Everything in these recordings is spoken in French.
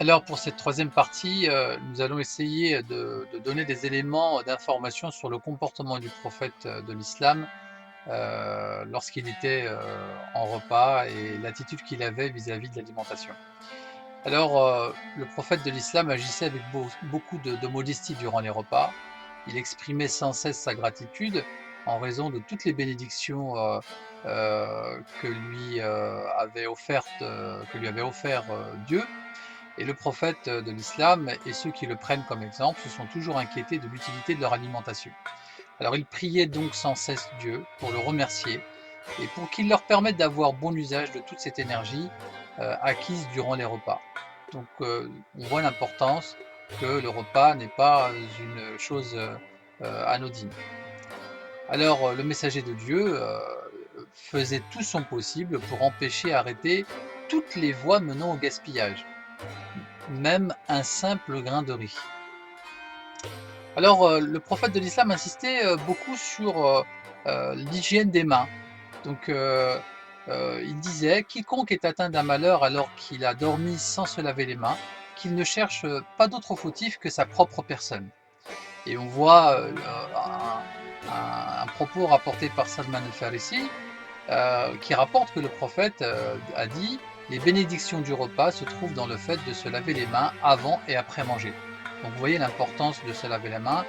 Alors pour cette troisième partie, nous allons essayer de donner des éléments d'information sur le comportement du prophète, de l'islam, lorsqu'il était, en repas et l'attitude qu'il avait vis-à-vis de l'alimentation. Alors, le prophète de l'islam agissait avec beaucoup de modestie durant les repas. Il exprimait sans cesse sa gratitude en raison de toutes les bénédictions, que lui avait offert, Dieu. Et le prophète de l'islam et ceux qui le prennent comme exemple se sont toujours inquiétés de l'utilité de leur alimentation. Alors ils priaient donc sans cesse Dieu pour le remercier et pour qu'il leur permette d'avoir bon usage de toute cette énergie acquise durant les repas. Donc on voit l'importance que le repas n'est pas une chose anodine. Alors le messager de Dieu faisait tout son possible pour empêcher, arrêter toutes les voies menant au gaspillage, même un simple grain de riz. Alors, le prophète de l'islam insistait, beaucoup sur, l'hygiène des mains. Donc, il disait: «Quiconque est atteint d'un malheur alors qu'il a dormi sans se laver les mains, qu'il ne cherche, pas d'autre fautif que sa propre personne». Et on voit, un propos rapporté par Salman el-Farisi, qui rapporte que le prophète, a dit: «Les bénédictions du repas se trouvent dans le fait de se laver les mains avant et après manger». Donc vous voyez l'importance de se laver les mains.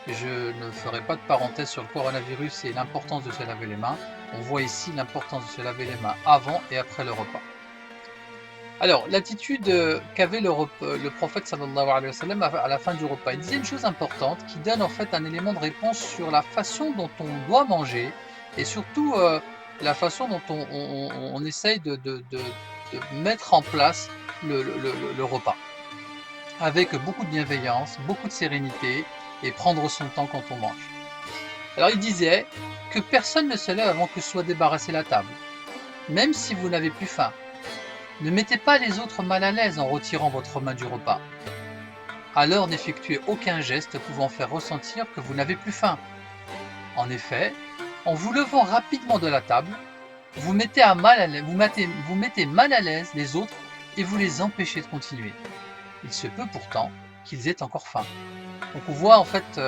Je ne ferai pas de parenthèse sur le coronavirus et l'importance de se laver les mains. On voit ici l'importance de se laver les mains avant et après le repas. Alors, l'attitude, qu'avait le prophète sallallahu alayhi wa sallam à la fin du repas. Il disait une chose importante qui donne en fait un élément de réponse sur la façon dont on doit manger et surtout, la façon dont on essaye de mettre en place le repas. Avec beaucoup de bienveillance, beaucoup de sérénité et prendre son temps quand on mange. Alors il disait que personne ne se lève avant que soit débarrassée la table, même si vous n'avez plus faim. Ne mettez pas les autres mal à l'aise en retirant votre main du repas. Alors n'effectuez aucun geste pouvant faire ressentir que vous n'avez plus faim. En effet, en vous levant rapidement de la table, vous mettez mal à l'aise les autres et vous les empêchez de continuer. Il se peut pourtant qu'ils aient encore faim. Donc on voit en fait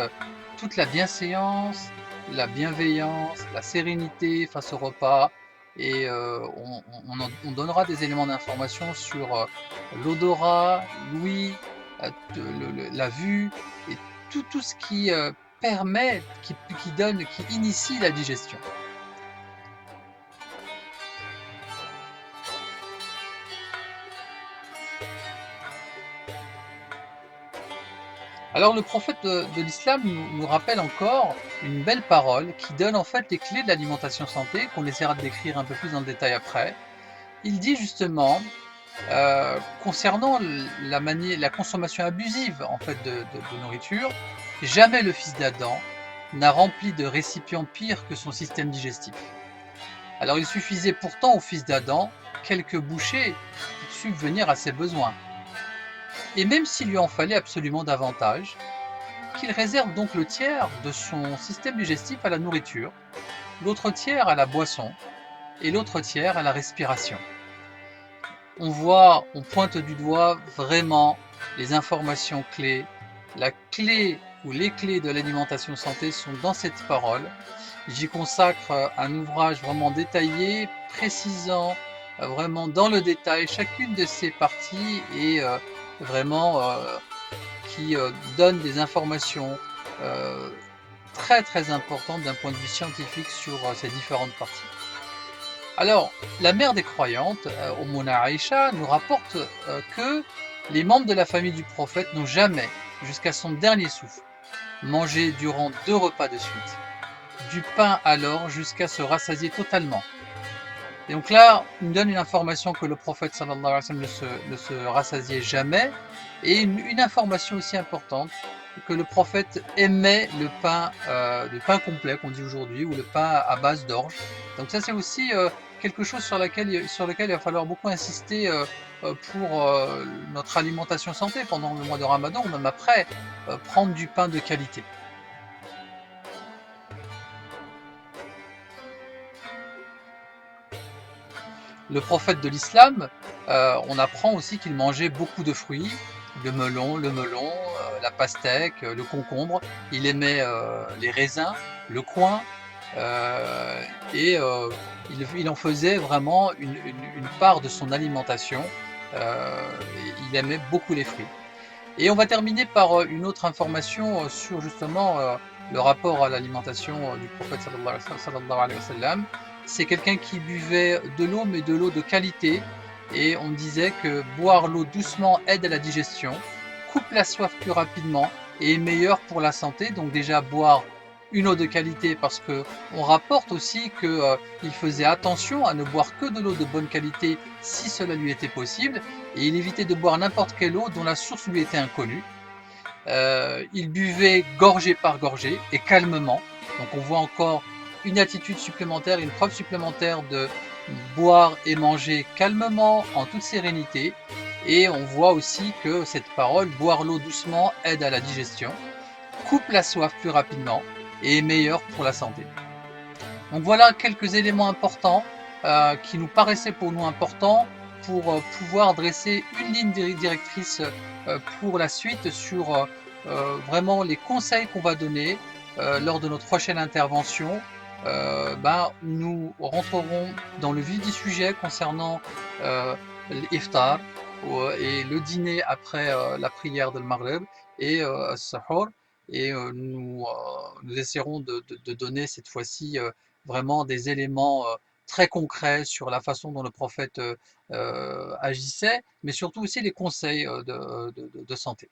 toute la bienséance, la bienveillance, la sérénité face au repas et on donnera des éléments d'information sur l'odorat, l'ouïe, la vue et tout ce qui permet, qui donne, qui initie la digestion. Alors le prophète de l'islam nous rappelle encore une belle parole qui donne en fait les clés de l'alimentation santé, qu'on essaiera de décrire un peu plus dans le détail après. Il dit justement, concernant la consommation abusive en fait de nourriture, jamais le fils d'Adam n'a rempli de récipient pire que son système digestif. Alors il suffisait pourtant au fils d'Adam quelques bouchées pour subvenir à ses besoins. Et même s'il lui en fallait absolument davantage, qu'il réserve donc le tiers de son système digestif à la nourriture, l'autre tiers à la boisson et l'autre tiers à la respiration. On pointe du doigt vraiment les informations clés. La clé ou les clés de l'alimentation santé sont dans cette parole. J'y consacre un ouvrage vraiment détaillé, précisant vraiment dans le détail chacune de ces parties et vraiment qui donne des informations euh, très importantes d'un point de vue scientifique sur ces différentes parties. Alors, la mère des croyantes, Ummuna Aïcha, nous rapporte que les membres de la famille du prophète n'ont jamais, jusqu'à son dernier souffle, mangé durant 2 repas de suite, du pain alors jusqu'à se rassasier totalement. Et donc là, il nous donne une information que le prophète sallallahu alayhi wa sallam ne se rassasiait jamais, et une information aussi importante, que le prophète aimait le pain complet qu'on dit aujourd'hui, ou le pain à base d'orge. Donc ça c'est aussi quelque chose sur lequel il va falloir beaucoup insister pour notre alimentation santé pendant le mois de Ramadan, ou même après, prendre du pain de qualité. le prophète de l'islam, on apprend aussi qu'il mangeait beaucoup de fruits, le melon, la pastèque, le concombre. Il aimait les raisins, le coin, euh, et il en faisait vraiment une part de son alimentation. Il aimait beaucoup les fruits. Et on va terminer par une autre information sur justement le rapport à l'alimentation du prophète sallallahu alayhi wa sallam. C'est quelqu'un qui buvait de l'eau, mais de l'eau de qualité. Et on disait que boire l'eau doucement aide à la digestion, coupe la soif plus rapidement et est meilleur pour la santé. Donc déjà boire une eau de qualité, parce que on rapporte aussi qu'il faisait attention à ne boire que de l'eau de bonne qualité si cela lui était possible, et il évitait de boire n'importe quelle eau dont la source lui était inconnue. Il buvait gorgée par gorgée et calmement. Donc on voit encore une attitude supplémentaire, une preuve supplémentaire de boire et manger calmement, en toute sérénité. Et on voit aussi que cette parole, boire l'eau doucement, aide à la digestion, coupe la soif plus rapidement et est meilleur pour la santé. Donc voilà quelques éléments importants qui nous paraissaient pour nous importants pour pouvoir dresser une ligne directrice pour la suite sur vraiment les conseils qu'on va donner lors de notre prochaine intervention. Nous rentrerons dans le vif du sujet concernant l'iftar et le dîner après la prière de Maghreb et sahur. Et nous essaierons de donner cette fois-ci vraiment des éléments très concrets sur la façon dont le prophète agissait, mais surtout aussi les conseils de santé.